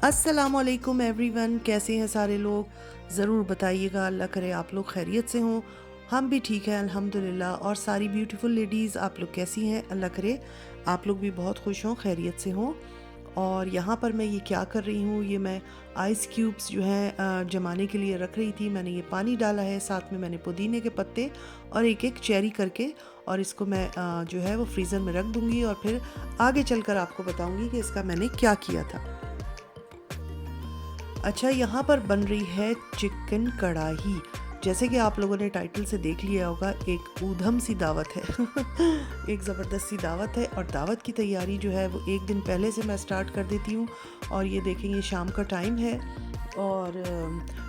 अस्सलामुअलैकुम एवरीवन, कैसे हैं सारे लोग। ज़रूर बताइएगा। अल्लाह करे आप लोग खैरियत से हों। हम भी ठीक हैं अल्हम्दुलिल्लाह। और सारी ब्यूटीफुल लेडीज़, आप लोग कैसी हैं? अल्लाह करे आप लोग भी बहुत खुश हों, खैरियत से हों। और यहाँ पर मैं ये क्या कर रही हूँ, ये मैं आइस क्यूब्स जो हैं जमाने के लिए रख रही थी। मैंने ये पानी डाला है, साथ में मैंने पुदीने के पत्ते और एक एक चेरी करके, और इसको मैं जो है वो फ्रीज़र में रख दूँगी और फिर आगे चलकर आपको बताऊँगी कि इसका मैंने क्या किया था। अच्छा, यहाँ पर बन रही है चिकन कढ़ाई। जैसे कि आप लोगों ने टाइटल से देख लिया होगा, एक ऊधम सी दावत है। एक ज़बरदस्त सी दावत है, और दावत की तैयारी जो है वो एक दिन पहले से मैं स्टार्ट कर देती हूँ। और ये देखेंगे, शाम का टाइम है और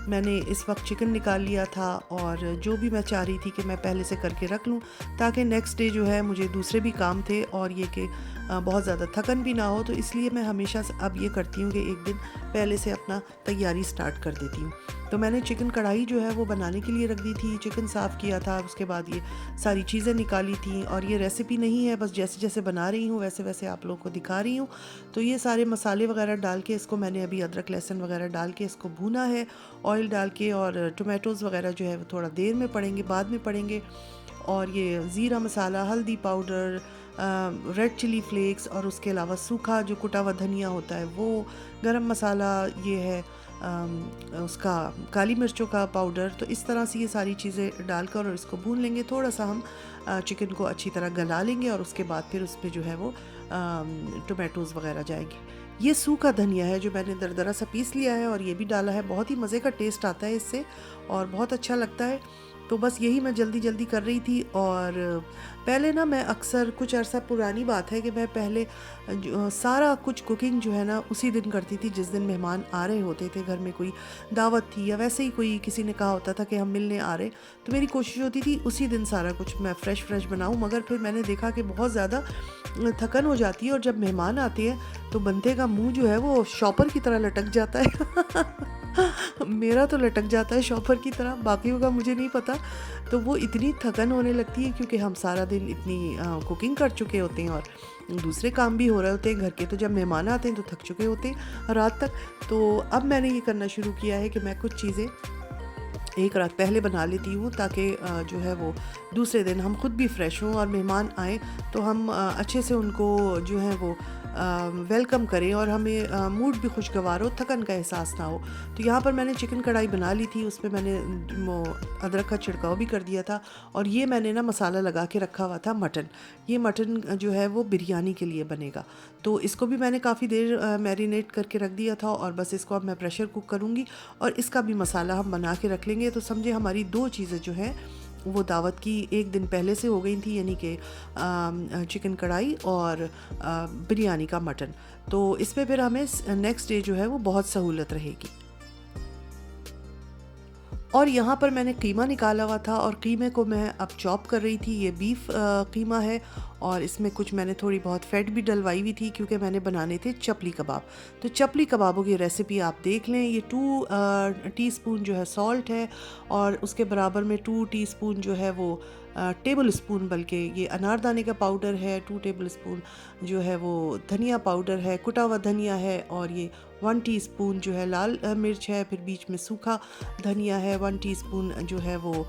मैंने इस वक्त चिकन निकाल लिया था, और जो भी मैं चाह रही थी कि मैं पहले से करके रख लूँ ताकि नेक्स्ट डे जो है मुझे दूसरे भी काम थे और ये कि बहुत ज़्यादा थकन भी ना हो। तो इसलिए मैं हमेशा अब ये करती हूँ कि एक दिन पहले से अपना तैयारी स्टार्ट कर देती हूँ। तो मैंने चिकन कढ़ाई जो है वो बनाने के लिए रख दी थी। चिकन साफ़ किया था, उसके बाद ये सारी चीज़ें निकाली थी। और ये रेसिपी नहीं है, बस जैसे जैसे बना रही हूँ वैसे वैसे आप लोगों को दिखा रही हूँ। तो ये सारे मसाले वगैरह डाल के इसको मैंने अभी अदरक लहसुन वगैरह डाल के इसको भूना है ऑयल डाल के। और टोमेटोज़ वगैरह जो है वो थोड़ा देर में पड़ेंगे, बाद में पड़ेंगे। और ये ज़ीरा मसाला, हल्दी पाउडर, रेड चिली फ्लेक्स, और उसके अलावा सूखा जो कुटा हुआ धनिया होता है वो, गरम मसाला ये है, उसका काली मिर्चों का पाउडर। तो इस तरह से ये सारी चीज़ें डालकर और इसको भून लेंगे। थोड़ा सा हम चिकन को अच्छी तरह गला लेंगे और उसके बाद फिर उस पर जो है वो टोमेटोज़ वगैरह जाएंगे। ये सूखा धनिया है जो मैंने दरदरा सा पीस लिया है और ये भी डाला है। बहुत ही मज़े का टेस्ट आता है इससे और बहुत अच्छा लगता है। तो बस यही मैं जल्दी जल्दी कर रही थी। और पहले ना, मैं अक्सर, कुछ अर्सा पुरानी बात है कि मैं पहले सारा कुछ कुकिंग जो है ना उसी दिन करती थी जिस दिन मेहमान आ रहे होते थे। घर में कोई दावत थी या वैसे ही कोई किसी ने कहा होता था कि हम मिलने आ रहे, तो मेरी कोशिश होती थी उसी दिन सारा कुछ मैं फ़्रेश बनाऊँ। मगर फिर मैंने देखा कि बहुत ज़्यादा थकन हो जाती है और जब मेहमान आते हैं तो बंदे का मुंह जो है वो शॉपर की तरह लटक जाता है। मेरा तो लटक जाता है शॉपर की तरह, बाकियों का मुझे नहीं पता। तो वो इतनी थकन होने लगती है क्योंकि हम सारा दिन इतनी कुकिंग कर चुके होते हैं और दूसरे काम भी हो रहे होते हैं घर के। तो जब मेहमान आते हैं तो थक चुके होते हैं रात तक। तो अब मैंने ये करना शुरू किया है कि मैं कुछ चीज़ें एक रात पहले बना लेती हूँ ताकि जो है वो दूसरे दिन हम खुद भी फ्रेश हों और मेहमान आए तो हम अच्छे से उनको जो है वो वेलकम करें और हमें मूड भी खुशगवार हो, थकन का एहसास ना हो। तो यहाँ पर मैंने चिकन कढ़ाई बना ली थी, उसमें मैंने वो अदरक का छिड़काव भी कर दिया था। और ये मैंने ना मसाला लगा के रखा हुआ था मटन। ये मटन जो है वो बिरयानी के लिए बनेगा। तो इसको भी मैंने काफ़ी देर मैरिनेट करके रख दिया था और बस इसको अब मैं प्रेशर कुक करूँगी और इसका भी मसाला हम बना के रख लेंगे। तो समझे हमारी दो चीज़ें जो हैं वो दावत की एक दिन पहले से हो गई थी, यानी कि चिकन कढ़ाई और बिरयानी का मटन। तो इसमें फिर हमें नेक्स्ट डे जो है वो बहुत सहूलत रहेगी। और यहाँ पर मैंने कीमा निकाला हुआ था और कीमे को मैं अब चॉप कर रही थी। ये बीफ कीमा है और इसमें कुछ मैंने थोड़ी बहुत फ़ैट भी डलवाई हुई थी क्योंकि मैंने बनाने थे चपली कबाब। तो चपली कबाबों की रेसिपी आप देख लें। ये 2 टीस्पून जो है सॉल्ट है और उसके बराबर में 2 टीस्पून जो है वो टेबल स्पून, बल्कि ये अनारदाने का पाउडर है। 2 टेबल स्पून जो है वो धनिया पाउडर है, कुटा हुआ धनिया है। और ये 1 टीस्पून जो है लाल मिर्च है, फिर बीच में सूखा धनिया है। 1 टीस्पून जो है वो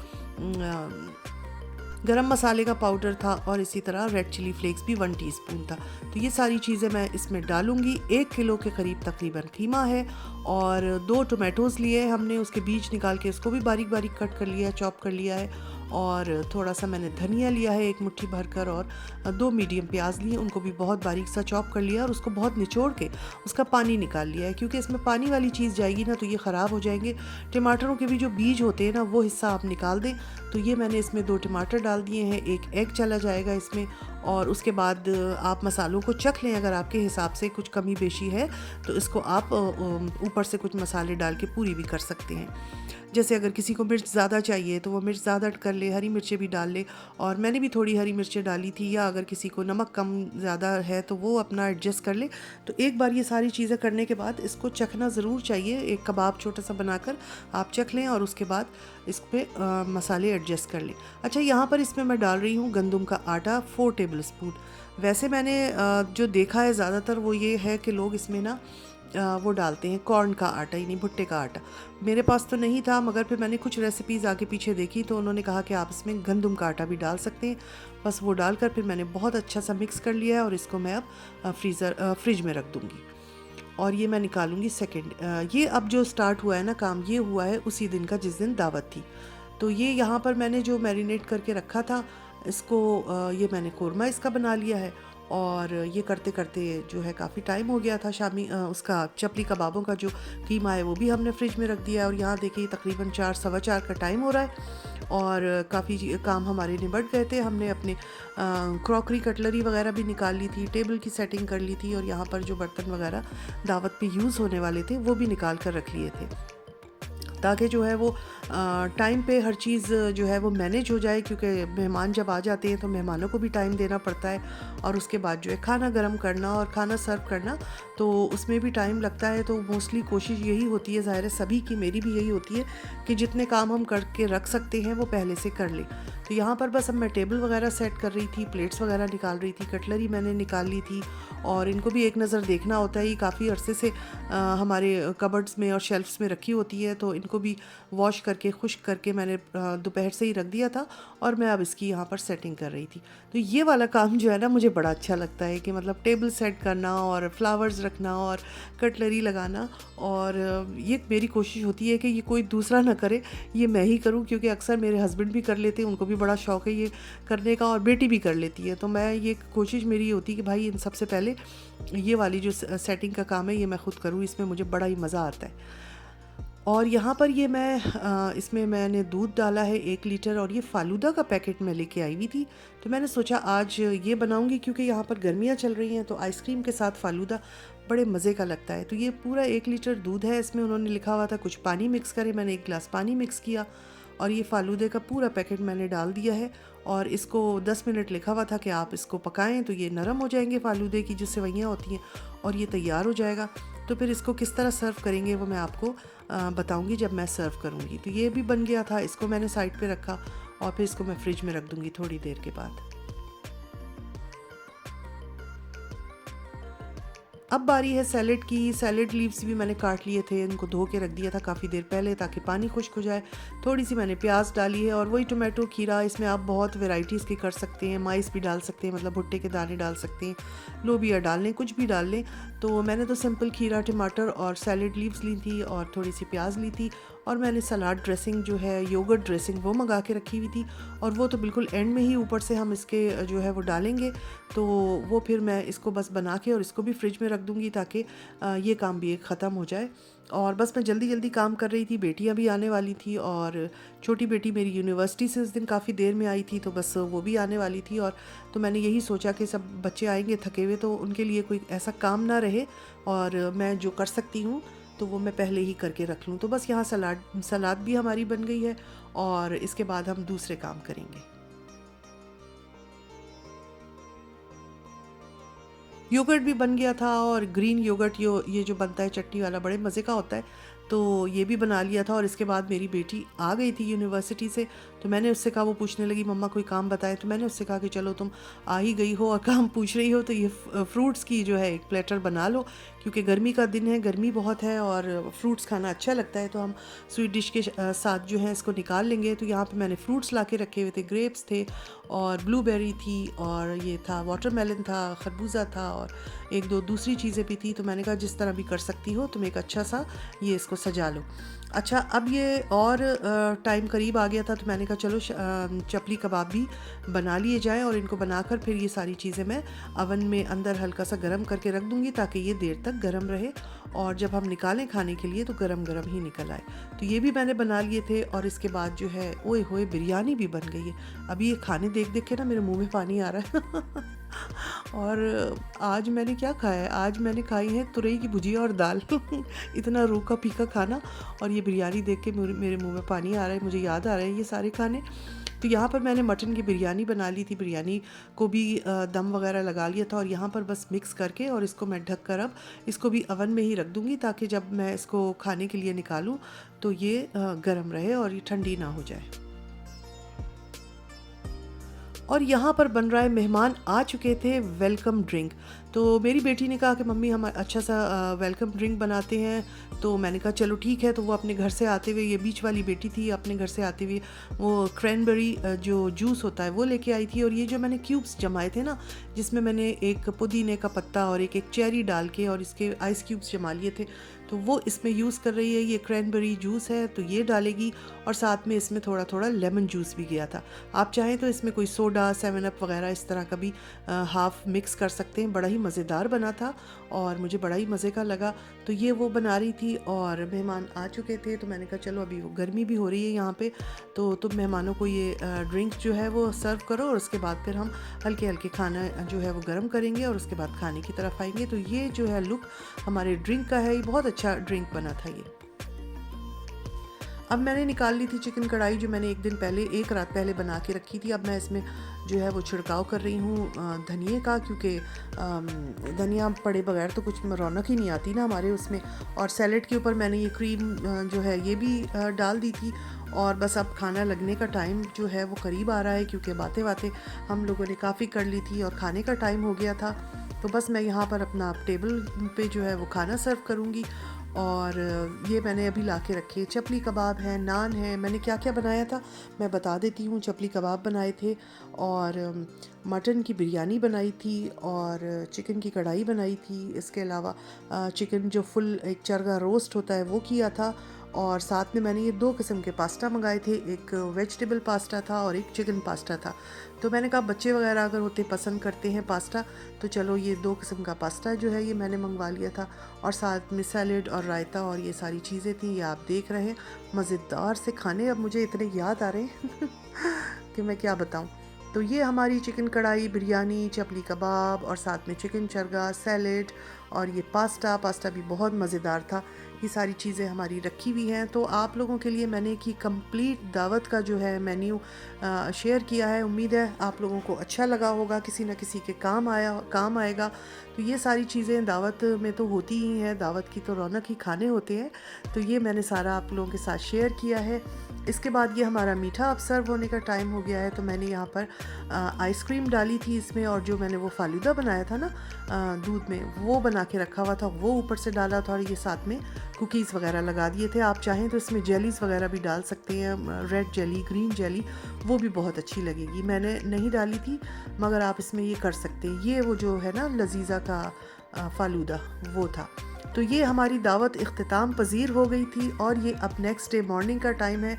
गरम मसाले का पाउडर था और इसी तरह रेड चिली फ्लेक्स भी 1 टीस्पून था। तो ये सारी चीज़ें मैं इसमें डालूंगी। 1 किलो के करीब तकरीबन कीमा है और 2 टोमेटोज़ लिए हमने, उसके बीज निकाल के उसको भी बारीक बारीक कट कर लिया है, चॉप कर लिया है। और थोड़ा सा मैंने धनिया लिया है 1 मुट्ठी भरकर, और 2 मीडियम प्याज लिए, उनको भी बहुत बारीक सा चॉप कर लिया और उसको बहुत निचोड़ के उसका पानी निकाल लिया है क्योंकि इसमें पानी वाली चीज़ जाएगी ना तो ये ख़राब हो जाएंगे। टमाटरों के भी जो बीज होते हैं ना वो हिस्सा आप निकाल दें। तो ये मैंने इसमें 2 टमाटर डाल दिए हैं, 1 एग चला जाएगा इसमें। और उसके बाद आप मसालों को चख लें, अगर आपके हिसाब से कुछ कमी बेशी है तो इसको आप ऊपर से कुछ मसाले डाल के पूरी भी कर सकते हैं। जैसे अगर किसी को मिर्च ज़्यादा चाहिए तो वो मिर्च ज़्यादा कर ले, हरी मिर्चें भी डाल ले। और मैंने भी थोड़ी हरी मिर्चें डाली थी, या अगर किसी को नमक कम ज़्यादा है तो वो अपना एडजस्ट कर ले। तो एक बार ये सारी चीज़ें करने के बाद इसको चखना ज़रूर चाहिए। एक कबाब छोटा सा बनाकर आप चख लें और उसके बाद इस पर मसाले एडजस्ट कर लें। अच्छा, यहाँ पर इसमें मैं डाल रही हूँ गंदम का आटा 4 टेबल स्पून। वैसे मैंने जो देखा है ज़्यादातर वो ये है कि लोग इसमें ना वो डालते हैं कॉर्न का आटा, यानी भुट्टे का आटा। मेरे पास तो नहीं था, मगर फिर मैंने कुछ रेसिपीज़ आगे पीछे देखी तो उन्होंने कहा कि आप इसमें गंदम का आटा भी डाल सकते हैं। बस वो डालकर फिर मैंने बहुत अच्छा सा मिक्स कर लिया है और इसको मैं अब फ्रिज में रख दूँगी। और ये मैं निकालूंगी सेकंड। ये अब जो स्टार्ट हुआ है ना काम, ये हुआ है उसी दिन का जिस दिन दावत थी। तो ये यहाँ पर मैंने जो मैरिनेट करके रखा था इसको, ये मैंने कोरमा इसका बना लिया है। और ये करते करते जो है काफ़ी टाइम हो गया था। शामी उसका चपली कबाबों का जो कीमा है वो भी हमने फ्रिज में रख दिया है। और यहाँ देखिए तकरीबन 4 सवा 4 का टाइम हो रहा है और काफ़ी काम हमारे निबट गए थे। हमने अपने क्रॉकरी कटलरी वगैरह भी निकाल ली थी, टेबल की सेटिंग कर ली थी और यहाँ पर जो बर्तन वगैरह दावत पे यूज़ होने वाले थे वो भी निकाल कर रख लिए थे, ताकि जो है वो टाइम पे हर चीज़ जो है वो मैनेज हो जाए। क्योंकि मेहमान जब आ जाते हैं तो मेहमानों को भी टाइम देना पड़ता है और उसके बाद जो है खाना गर्म करना और खाना सर्व करना, तो उसमें भी टाइम लगता है। तो मोस्टली कोशिश यही होती है, ज़ाहिर है सभी की, मेरी भी यही होती है कि जितने काम हम करके रख सकते हैं वो पहले से कर लें। तो यहाँ पर बस अब मैं टेबल वगैरह सेट कर रही थी, प्लेट्स वगैरह निकाल रही थी, कटलरी मैंने निकाल ली थी और इनको भी एक नज़र देखना होता है। ये काफ़ी अरसे से हमारे कबर्ड्स में और शेल्फ्स में रखी होती है, तो इनको भी वॉश करके खुश्क करके मैंने दोपहर से ही रख दिया था और मैं अब इसकी यहाँ पर सेटिंग कर रही थी। तो ये वाला काम जो है ना मुझे बड़ा अच्छा लगता है कि मतलब टेबल सेट करना और फ्लावर्स रखना और कटलरी लगाना। और ये मेरी कोशिश होती है कि ये कोई दूसरा ना करे, ये मैं ही करूं, क्योंकि अक्सर मेरे हस्बैंड भी कर लेते हैं, उनको भी बड़ा शौक़ है ये करने का और बेटी भी कर लेती है। तो मैं ये कोशिश मेरी होती है कि भाई इन सबसे पहले ये वाली जो सेटिंग का काम है ये मैं ख़ुद करूँ, इसमें मुझे बड़ा ही मज़ा आता है। और यहाँ पर ये मैं इसमें मैंने दूध डाला है 1 लीटर और ये फ़ालूदा का पैकेट मैं लेके आई हुई थी। तो मैंने सोचा आज ये बनाऊंगी, क्योंकि यहाँ पर गर्मियाँ चल रही हैं तो आइसक्रीम के साथ फ़ालूदा बड़े मज़े का लगता है। तो ये पूरा 1 लीटर दूध है, इसमें उन्होंने लिखा हुआ था कुछ पानी मिक्स करें, मैंने 1 गिलास पानी मिक्स किया और ये फ़ालूदे का पूरा पैकेट मैंने डाल दिया है। और इसको 10 मिनट लिखा हुआ था कि आप इसको पकाएं तो ये नरम हो जाएंगे फ़ालूदे की जो सेवइयाँ होती हैं और ये तैयार हो जाएगा। तो फिर इसको किस तरह सर्व करेंगे वो मैं आपको बताऊंगी जब मैं सर्व करूंगी। तो ये भी बन गया था, इसको मैंने साइड पे रखा और फिर इसको मैं फ्रिज में रख दूंगी थोड़ी देर के बाद। अब बारी है सैलेड की। सैलेड लीव्स भी मैंने काट लिए थे, इनको धो के रख दिया था काफ़ी देर पहले ताकि पानी खुश्क हो जाए। थोड़ी सी मैंने प्याज डाली है और वही टोमेटो खीरा, इसमें आप बहुत वेराइटीज़ की कर सकते हैं। माइस भी डाल सकते हैं, मतलब भुट्टे के दाने डाल सकते हैं, लोबिया डाल लें, कुछ भी डाल लें। तो मैंने तो सिंपल खीरा, टमाटर और सैलेड लीव्स ली थी और थोड़ी सी प्याज ली थी। और मैंने सलाद ड्रेसिंग जो है, योगर्ट ड्रेसिंग, वो मंगा के रखी हुई थी और वो तो बिल्कुल एंड में ही ऊपर से हम इसके जो है वो डालेंगे। तो वो फिर मैं इसको बस बना के और इसको भी फ्रिज में रख दूँगी ताकि ये काम भी एक ख़त्म हो जाए। और बस मैं जल्दी जल्दी काम कर रही थी, बेटियां भी आने वाली थी और छोटी बेटी मेरी यूनिवर्सिटी से उस दिन काफ़ी देर में आई थी, तो बस वो भी आने वाली थी। और तो मैंने यही सोचा कि सब बच्चे आएंगे थके हुए तो उनके लिए कोई ऐसा काम ना रहे और मैं जो कर सकती हूँ तो वो मैं पहले ही करके रख लूँ। तो बस यहाँ सलाद भी हमारी बन गई है और इसके बाद हम दूसरे काम करेंगे। योगर्ट भी बन गया था और ग्रीन योगर्ट ये जो बनता है चटनी वाला, बड़े मज़े का होता है, तो ये भी बना लिया था। और इसके बाद मेरी बेटी आ गई थी यूनिवर्सिटी से, तो मैंने उससे कहा, वो पूछने लगी मम्मा कोई काम बताए, तो मैंने उससे कहा कि चलो तुम आ ही गई हो और काम पूछ रही हो तो ये फ्रूट्स की जो है एक प्लेटर बना लो, क्योंकि गर्मी का दिन है, गर्मी बहुत है और फ्रूट्स खाना अच्छा लगता है। तो हम स्वीट डिश के साथ जो है इसको निकाल लेंगे। तो यहाँ पे मैंने फ्रूट्स ला के रखे हुए थे, ग्रेप्स थे और ब्लूबेरी थी और ये था वाटरमेलन था, खरबूजा था और एक दो दूसरी चीज़ें भी थी। तो मैंने कहा जिस तरह भी कर सकती हो तुम एक अच्छा सा ये इसको सजा लो। अच्छा, अब ये और टाइम करीब आ गया था तो मैंने कहा चलो चपली कबाब भी बना लिए जाएं और इनको बनाकर फिर ये सारी चीज़ें मैं अवन में अंदर हल्का सा गर्म करके रख दूंगी ताकि ये देर तक गर्म रहे और जब हम निकालें खाने के लिए तो गरम गरम ही निकल आए। तो ये भी मैंने बना लिए थे और इसके बाद जो है ओए होए बिरयानी भी बन गई है। अभी ये खाने देख देख के ना मेरे मुंह में पानी आ रहा है और आज मैंने क्या खाया है, आज मैंने खाई है तुरई की भुजिया और दाल इतना रूखा फीका खाना और ये बिरयानी देख के मेरे मुंह में पानी आ रहा है, मुझे याद आ रहा है ये सारे खाने। तो यहाँ पर मैंने मटन की बिरयानी बना ली थी, बिरयानी को भी दम वगैरह लगा लिया था और यहाँ पर बस मिक्स करके और इसको मैं ढक कर अब इसको भी अवन में ही रख दूँगी ताकि जब मैं इसको खाने के लिए निकालूँ तो ये गर्म रहे और ये ठंडी ना हो जाए। और यहाँ पर बन रहा है, मेहमान आ चुके थे, वेलकम ड्रिंक। तो मेरी बेटी ने कहा कि मम्मी हम अच्छा सा वेलकम ड्रिंक बनाते हैं। तो मैंने कहा चलो ठीक है। तो वो अपने घर से आते हुए, ये बीच वाली बेटी थी, अपने घर से आते हुए वो क्रैनबेरी जो जूस होता है वो लेके आई थी। और ये जो मैंने क्यूब्स जमाए थे ना, जिसमें मैंने एक पुदीने का पत्ता और एक चेरी डाल के और इसके आइस क्यूब्स जमा लिए थे, तो वो इसमें यूज़ कर रही है। ये क्रैनबेरी जूस है तो ये डालेगी, और साथ में इसमें थोड़ा थोड़ा लेमन जूस भी गया था। आप चाहें तो इसमें कोई सोडा, 7 अप वगैरह इस तरह का भी हाफ़ मिक्स कर सकते हैं। बड़ा ही मज़ेदार बना था और मुझे बड़ा ही मज़े का लगा। तो ये वो बना रही थी और मेहमान आ चुके थे, तो मैंने कहा चलो अभी गर्मी भी हो रही है यहाँ पे, तो तुम मेहमानों को ये ड्रिंक जो है वो सर्व करो, और उसके बाद फिर हम हल्के हल्के खाना जो है वो गर्म करेंगे और उसके बाद खाने की तरफ आएंगे। तो ये जो है लुक हमारे ड्रिंक का है। ये बहुत अच्छा ड्रिंक बना था ये। अब मैंने निकाल ली थी चिकन कढ़ाई, जो मैंने एक दिन पहले, एक रात पहले बना के रखी थी। अब मैं इसमें जो है वो छिड़काव कर रही हूँ धनिए का, क्योंकि धनिया पड़े बगैर तो कुछ रौनक ही नहीं आती ना हमारे उसमें। और सैलेड के ऊपर मैंने ये क्रीम जो है ये भी डाल दी थी। और बस अब खाना लगने का टाइम जो है वो करीब आ रहा है, क्योंकि बातें बातें हम लोगों ने काफ़ी कर ली थी और खाने का टाइम हो गया था। तो बस मैं यहाँ पर अपना टेबल पे जो है वो खाना सर्व करूँगी। और ये मैंने अभी ला के रखे चपली कबाब है, नान है। मैंने क्या क्या बनाया था मैं बता देती हूँ। चपली कबाब बनाए थे, और मटन की बिरयानी बनाई थी, और चिकन की कढ़ाई बनाई थी। इसके अलावा चिकन जो फुल एक चरगा रोस्ट होता है वो किया था। और साथ में मैंने ये 2 किस्म के पास्ता मंगाए थे, एक वेजिटेबल पास्ता था और एक चिकन पास्ता था। तो मैंने कहा बच्चे वगैरह अगर होते पसंद करते हैं पास्ता, तो चलो ये 2 किस्म का पास्ता जो है ये मैंने मंगवा लिया था। और साथ में सैलेड और रायता और ये सारी चीज़ें थी। ये आप देख रहे हैं मज़ेदार से खाने अब मुझे इतने याद आ रहे हैं कि मैं क्या बताऊं। तो ये हमारी चिकन कढ़ाई, बिरयानी, चपली कबाब और साथ में चिकन चरगा, सैलेड और ये पास्ता भी बहुत मज़ेदार था। ये सारी चीज़ें हमारी रखी हुई हैं। तो आप लोगों के लिए मैंने की कंप्लीट दावत का जो है मेन्यू शेयर किया है। उम्मीद है आप लोगों को अच्छा लगा होगा, किसी न किसी के काम आएगा। तो ये सारी चीज़ें दावत में तो होती ही हैं, दावत की तो रौनक ही खाने होते हैं। तो ये मैंने सारा आप लोगों के साथ शेयर किया है। इसके बाद ये हमारा मीठा अब सर्व होने का टाइम हो गया है। तो मैंने यहाँ पर आइसक्रीम डाली थी इसमें, और जो मैंने वो फालूदा बनाया था ना दूध में, वो बना के रखा हुआ था, वो ऊपर से डाला था। और ये साथ में कुकीज़ वगैरह लगा दिए थे। आप चाहें तो इसमें जेलीज़ वगैरह भी डाल सकते हैं, रेड जेली, ग्रीन जेली, वो भी बहुत अच्छी लगेगी। मैंने नहीं डाली थी, मगर आप इसमें ये कर सकते हैं। ये वो जो है ना लजीज़ा का फालूदा वो था। तो ये हमारी दावत इख्तिताम पजीर हो गई थी। और ये अब नेक्स्ट डे मॉर्निंग का टाइम है।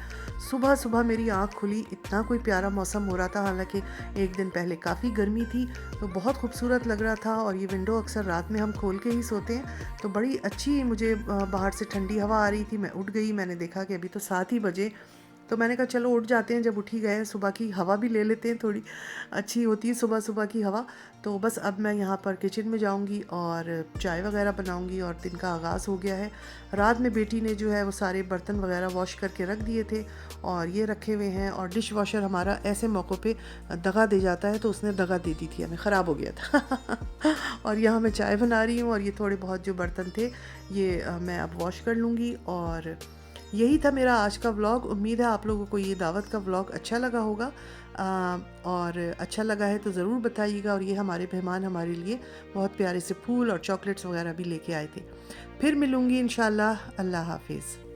सुबह सुबह मेरी आँख खुली, इतना कोई प्यारा मौसम हो रहा था। हालांकि एक दिन पहले काफ़ी गर्मी थी, तो बहुत खूबसूरत लग रहा था। और ये विंडो अक्सर रात में हम खोल के ही सोते हैं, तो बड़ी अच्छी मुझे बाहर से ठंडी हवा आ रही थी। मैं उठ गई, मैंने देखा कि अभी तो 7 ही बजे। तो मैंने कहा चलो उठ जाते हैं, जब उठ ही गए हैं सुबह की हवा भी ले लेते हैं, थोड़ी अच्छी होती है सुबह सुबह की हवा। तो बस अब मैं यहाँ पर किचन में जाऊँगी और चाय वगैरह बनाऊँगी, और दिन का आगाज़ हो गया है। रात में बेटी ने जो है वो सारे बर्तन वगैरह वॉश करके रख दिए थे, और ये रखे हुए हैं। और डिश वॉशर हमारा ऐसे मौक़ों पे दगा दे जाता है, तो उसने दगा दे दी थी हमें, ख़राब हो गया था और यहाँ मैं चाय बना रही हूँ, और ये थोड़े बहुत जो बर्तन थे ये मैं अब वॉश कर लूँगी। और यही था मेरा आज का व्लॉग। उम्मीद है आप लोगों को ये दावत का व्लॉग अच्छा लगा होगा, और अच्छा लगा है तो ज़रूर बताइएगा। और ये हमारे मेहमान हमारे लिए बहुत प्यारे से फूल और चॉकलेट्स वगैरह भी लेके आए थे। फिर मिलूँगी इंशाल्लाह। अल्लाह हाफिज़।